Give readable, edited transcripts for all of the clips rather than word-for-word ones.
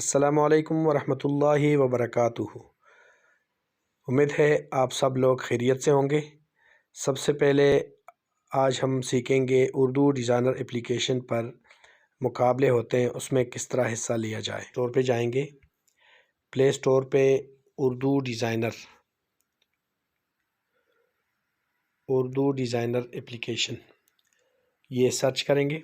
السلام علیکم ورحمۃ اللہ وبرکاتہ۔ امید ہے آپ سب لوگ خیریت سے ہوں گے۔ سب سے پہلے آج ہم سیکھیں گے اردو ڈیزائنر اپلیکیشن پر مقابلے ہوتے ہیں، اس میں کس طرح حصہ لیا جائے۔ اسٹور پہ جائیں گے، پلے اسٹور پہ اردو ڈیزائنر اپلیکیشن یہ سرچ کریں گے،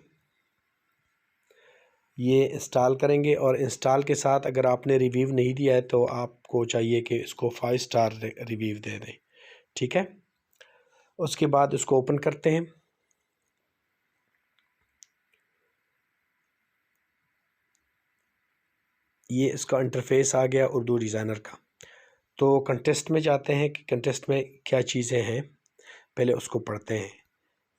یہ انسٹال کریں گے، اور انسٹال کے ساتھ اگر آپ نے ریویو نہیں دیا ہے تو آپ کو چاہیے کہ اس کو 5 اسٹار ریویو دے دیں، ٹھیک ہے۔ اس کے بعد اس کو اوپن کرتے ہیں۔ یہ اس کا انٹرفیس آ گیا اردو ڈیزائنر کا۔ تو کنٹیسٹ میں جاتے ہیں کہ کنٹیسٹ میں کیا چیزیں ہیں، پہلے اس کو پڑھتے ہیں۔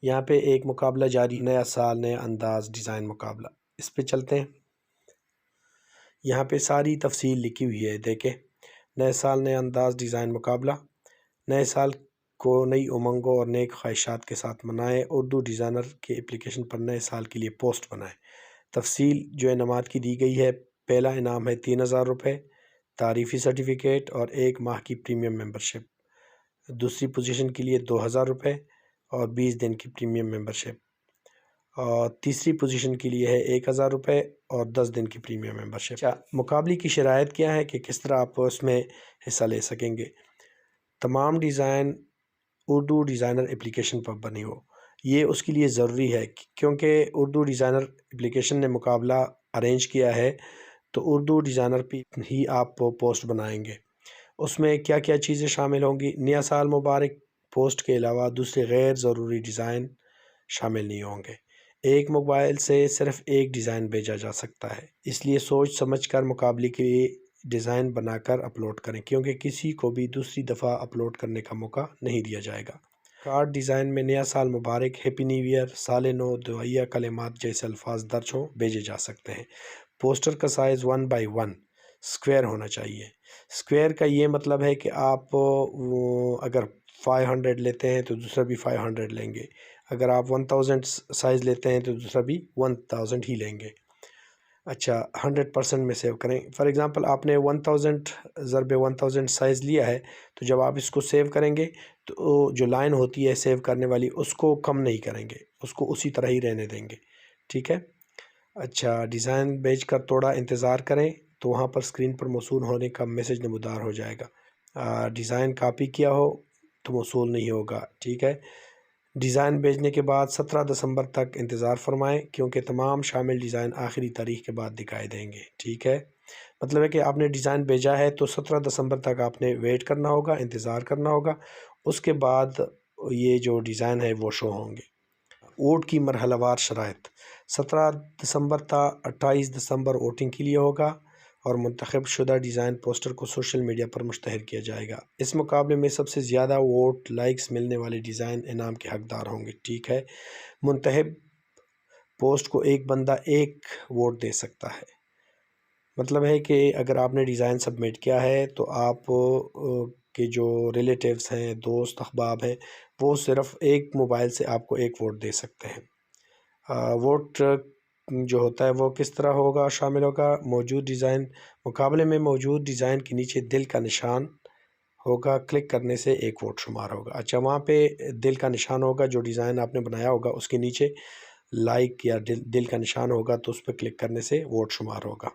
یہاں پہ ایک مقابلہ جاری، نیا سال نیا انداز ڈیزائن مقابلہ، اس پہ چلتے ہیں۔ یہاں پہ ساری تفصیل لکھی ہوئی ہے، دیکھیں، نئے سال نیا انداز ڈیزائن مقابلہ، نئے سال کو نئی امنگوں اور نیک خواہشات کے ساتھ منائیں، اردو ڈیزائنر کے اپلیکیشن پر نئے سال کے لیے پوسٹ بنائیں۔ تفصیل جو انعامات کی دی گئی ہے، پہلا انعام ہے 3000 روپے تعریفی سرٹیفکیٹ اور 1 ماہ کی پریمیم ممبرشپ۔ دوسری پوزیشن کے لیے 2000 روپے اور 20 دن کی پریمیم ممبرشپ، اور تیسری پوزیشن کے لیے ہے 1000 روپے اور 10 دن کی پریمیم ممبرشپ۔ مقابلے کی شرائط کیا ہے کہ کس طرح آپ اس میں حصہ لے سکیں گے؟ تمام ڈیزائن اردو ڈیزائنر اپلیکیشن پر بنی ہو، یہ اس کے لیے ضروری ہے، کیونکہ اردو ڈیزائنر اپلیکیشن نے مقابلہ ارینج کیا ہے، تو اردو ڈیزائنر پہ ہی آپ پوسٹ بنائیں گے۔ اس میں کیا کیا چیزیں شامل ہوں گی؟ نیا سال مبارک پوسٹ کے علاوہ دوسرے غیر ضروری ڈیزائن شامل نہیں ہوں گے۔ ایک موبائل سے صرف ایک ڈیزائن بھیجا جا سکتا ہے، اس لیے سوچ سمجھ کر مقابلے کے لیے ڈیزائن بنا کر اپلوڈ کریں، کیونکہ کسی کو بھی دوسری دفعہ اپلوڈ کرنے کا موقع نہیں دیا جائے گا۔ کارڈ ڈیزائن میں نیا سال مبارک، ہیپی نیو ایئر، سال نو، دعائیہ کلمات جیسے الفاظ درج ہوں بھیجے جا سکتے ہیں۔ پوسٹر کا سائز 1x1 اسکوائر ہونا چاہیے۔ اسکوائر کا یہ مطلب ہے کہ آپ اگر 500 لیتے ہیں تو دوسرا بھی 500 لیں گے، اگر آپ 1000 سائز لیتے ہیں تو دوسرا بھی 1000 ہی لیں گے۔ اچھا، 100% میں سیو کریں۔ فار ایگزامپل آپ نے 1000 سائز لیا ہے، تو جب آپ اس کو سیو کریں گے تو جو لائن ہوتی ہے سیو کرنے والی، اس کو کم نہیں کریں گے، اس کو اسی طرح ہی رہنے دیں گے، ٹھیک ہے۔ اچھا، ڈیزائن بھیج کر تھوڑا انتظار کریں تو وہاں پر اسکرین پر موصول ہونے کا میسج نمودار ہو جائے گا۔ ڈیزائن کاپی کیا ہو تو موصول نہیں ہوگا، ٹھیک ہے۔ ڈیزائن بھیجنے کے بعد 17 دسمبر تک انتظار فرمائیں، کیونکہ تمام شامل ڈیزائن آخری تاریخ کے بعد دکھائی دیں گے، ٹھیک ہے۔ مطلب ہے کہ آپ نے ڈیزائن بھیجا ہے تو 17 دسمبر تک آپ نے ویٹ کرنا ہوگا، انتظار کرنا ہوگا، اس کے بعد یہ جو ڈیزائن ہے وہ شو ہوں گے۔ ووٹ کی مرحلہ وار شرائط: 17 دسمبر تا 28 دسمبر ووٹنگ کے لیے ہوگا، اور منتخب شدہ ڈیزائن پوسٹر کو سوشل میڈیا پر مشتہر کیا جائے گا۔ اس مقابلے میں سب سے زیادہ ووٹ لائکس ملنے والے ڈیزائن انعام کے حقدار ہوں گے، ٹھیک ہے۔ منتخب پوسٹ کو ایک بندہ ایک ووٹ دے سکتا ہے۔ مطلب ہے کہ اگر آپ نے ڈیزائن سبمٹ کیا ہے تو آپ کے جو ریلیٹیوز ہیں، دوست احباب ہیں، وہ صرف ایک موبائل سے آپ کو ایک ووٹ دے سکتے ہیں۔ ووٹ جو ہوتا ہے وہ کس طرح ہوگا، شامل ہوگا موجود ڈیزائن، مقابلے میں موجود ڈیزائن کے نیچے دل کا نشان ہوگا، کلک کرنے سے ایک ووٹ شمار ہوگا۔ اچھا، وہاں پہ دل کا نشان ہوگا، جو ڈیزائن آپ نے بنایا ہوگا اس کے نیچے لائک یا دل کا نشان ہوگا، تو اس پہ کلک کرنے سے ووٹ شمار ہوگا،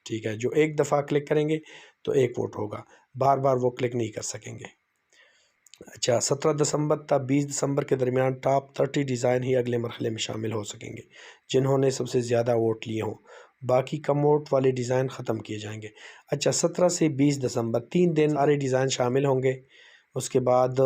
ٹھیک ہے۔ جو ایک دفعہ کلک کریں گے تو ایک ووٹ ہوگا، بار بار وہ کلک نہیں کر سکیں گے۔ اچھا، 17 دسمبر تا 20 دسمبر کے درمیان ٹاپ 30 ڈیزائن ہی اگلے مرحلے میں شامل ہو سکیں گے، جنہوں نے سب سے زیادہ ووٹ لیے ہوں۔ باقی کم ووٹ والے ڈیزائن ختم کیے جائیں گے۔ اچھا، 17 سے 20 دسمبر 3 دن سارے ڈیزائن شامل ہوں گے۔ اس کے بعد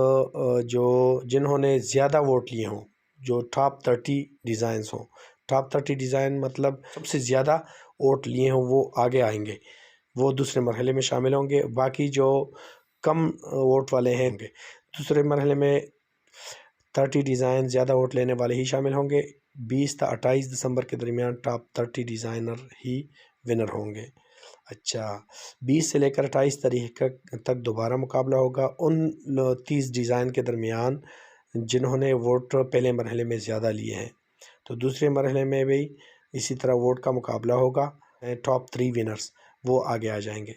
جنہوں نے زیادہ ووٹ لیے ہوں، جو ٹاپ 30 ڈیزائنز ہوں، ٹاپ 30 ڈیزائن مطلب سب سے زیادہ ووٹ لیے ہوں، وہ آگے آئیں گے، وہ دوسرے مرحلے میں شامل ہوں گے۔ باقی جو کم ووٹ والے ہیں دوسرے مرحلے میں 30 ڈیزائن زیادہ ووٹ لینے والے ہی شامل ہوں گے۔ 20 تا 28 دسمبر کے درمیان ٹاپ 30 ڈیزائنر ہی ونر ہوں گے۔ اچھا، 20 سے لے کر 28 تاریخ تک دوبارہ مقابلہ ہوگا ان 30 ڈیزائن کے درمیان جنہوں نے ووٹ پہلے مرحلے میں زیادہ لیے ہیں، تو دوسرے مرحلے میں بھی اسی طرح ووٹ کا مقابلہ ہوگا۔ ٹاپ 3 ونرز وہ آگے آ جائیں گے۔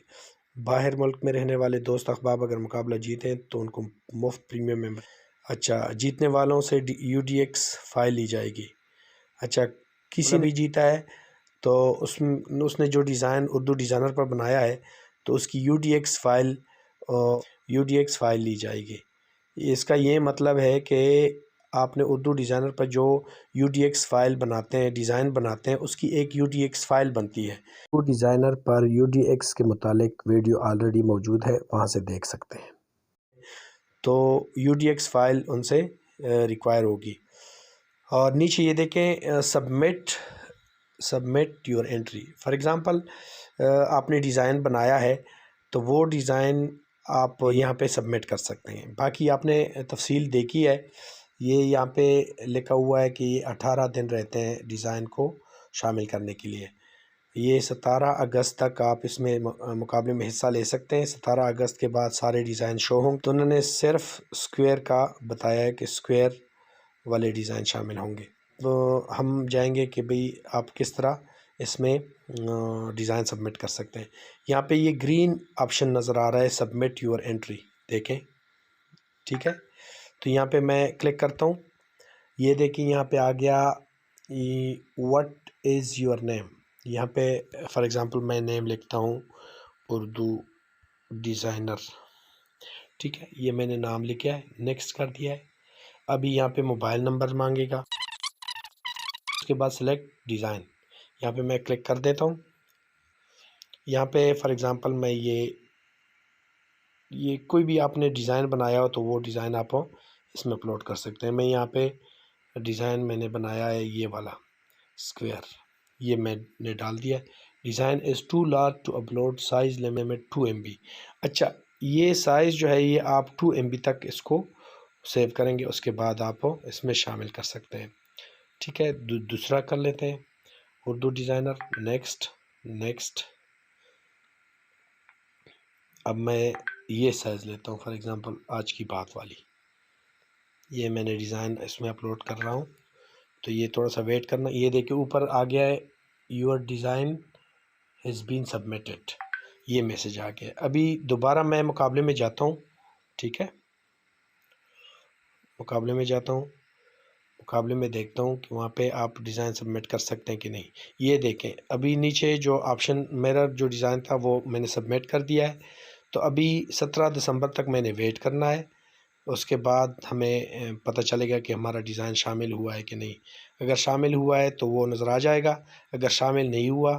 باہر ملک میں رہنے والے دوست احباب اگر مقابلہ جیتیں تو ان کو مفت پریمیم ممبر، اچھا جیتنے والوں سے UDX فائل لی جائے گی۔ اچھا کسی بھی جیتا ہے تو اس نے جو ڈیزائن اردو ڈیزائنر پر بنایا ہے تو اس کی UDX فائل لی جائے گی۔ اس کا یہ مطلب ہے کہ آپ نے اردو ڈیزائنر پر جو UDX فائل بناتے ہیں، ڈیزائن بناتے ہیں، اس کی ایک UDX فائل بنتی ہے۔ اردو ڈیزائنر پر UDX کے متعلق ویڈیو آلریڈی موجود ہے، وہاں سے دیکھ سکتے ہیں۔ تو UDX فائل ان سے ریکوائر ہوگی۔ اور نیچے یہ دیکھیں submit your entry, for example آپ نے ڈیزائن بنایا ہے تو وہ ڈیزائن آپ یہاں پہ سبمٹ کر سکتے ہیں۔ باقی آپ نے تفصیل دیکھی ہے، یہ یہاں پہ لکھا ہوا ہے کہ یہ 18 دن رہتے ہیں ڈیزائن کو شامل کرنے کے لیے۔ یہ 17 اگست تک آپ اس میں مقابلے میں حصہ لے سکتے ہیں۔ 17 اگست کے بعد سارے ڈیزائن شو ہوں، تو انہوں نے صرف اسکوائر کا بتایا ہے کہ اسکوائر والے ڈیزائن شامل ہوں گے۔ تو ہم جائیں گے کہ بھئی آپ کس طرح اس میں ڈیزائن سبمٹ کر سکتے ہیں۔ یہاں پہ یہ گرین آپشن نظر آ رہا ہے سبمٹ یور انٹری، دیکھیں ٹھیک ہے۔ تو یہاں پہ میں کلک کرتا ہوں، یہ دیکھیں یہاں پہ آ گیا وٹ از یور نیم۔ یہاں پہ فار ایگزامپل میں نیم لکھتا ہوں اردو ڈیزائنر، ٹھیک ہے، یہ میں نے نام لکھا ہے، نیکسٹ کر دیا ہے۔ ابھی یہاں پہ موبائل نمبر مانگے گا، اس کے بعد سلیکٹ ڈیزائن، یہاں پہ میں کلک کر دیتا ہوں۔ یہاں پہ فار ایگزامپل میں یہ کوئی بھی آپ نے ڈیزائن بنایا ہو تو وہ ڈیزائن آپ اس میں اپلوڈ کر سکتے ہیں۔ میں یہاں پہ ڈیزائن میں نے بنایا ہے یہ والا اسکوائر، یہ میں نے ڈال دیا ہے۔ Design is too large to upload, size limit 2 MB۔ اچھا یہ سائز جو ہے یہ آپ 2 MB تک اس کو سیو کریں گے، اس کے بعد آپ اس میں شامل کر سکتے ہیں، ٹھیک ہے۔ دوسرا کر لیتے ہیں اردو ڈیزائنر، نیکسٹ۔ اب میں یہ سائز لیتا ہوں فار ایگزامپل آج کی بات والی، یہ میں نے ڈیزائن اس میں اپلوڈ کر رہا ہوں، تو یہ تھوڑا سا ویٹ کرنا۔ یہ دیکھیں اوپر آ گیا ہے your design has been submitted, یہ میسج آ گیا۔ ابھی دوبارہ میں مقابلے میں جاتا ہوں، ٹھیک ہے، مقابلے میں جاتا ہوں، مقابلے میں دیکھتا ہوں کہ وہاں پہ آپ ڈیزائن سبمٹ کر سکتے ہیں کہ نہیں۔ یہ دیکھیں ابھی نیچے جو آپشن میرا جو ڈیزائن تھا وہ میں نے سبمٹ کر دیا ہے، تو ابھی 17 دسمبر تک میں نے ویٹ کرنا ہے، اس کے بعد ہمیں پتہ چلے گا کہ ہمارا ڈیزائن شامل ہوا ہے کہ نہیں۔ اگر شامل ہوا ہے تو وہ نظر آ جائے گا، اگر شامل نہیں ہوا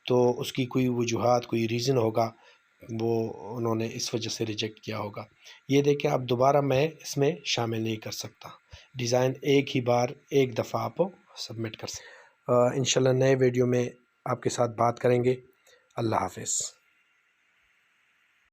تو اس کی کوئی وجوہات، کوئی ریزن ہوگا، وہ انہوں نے اس وجہ سے ریجیکٹ کیا ہوگا۔ یہ دیکھیں اب دوبارہ میں اس میں شامل نہیں کر سکتا، ڈیزائن ایک ہی بار ایک دفعہ آپ سبمٹ کر سکتے۔ انشاءاللہ نئے ویڈیو میں آپ کے ساتھ بات کریں گے۔ اللہ حافظ۔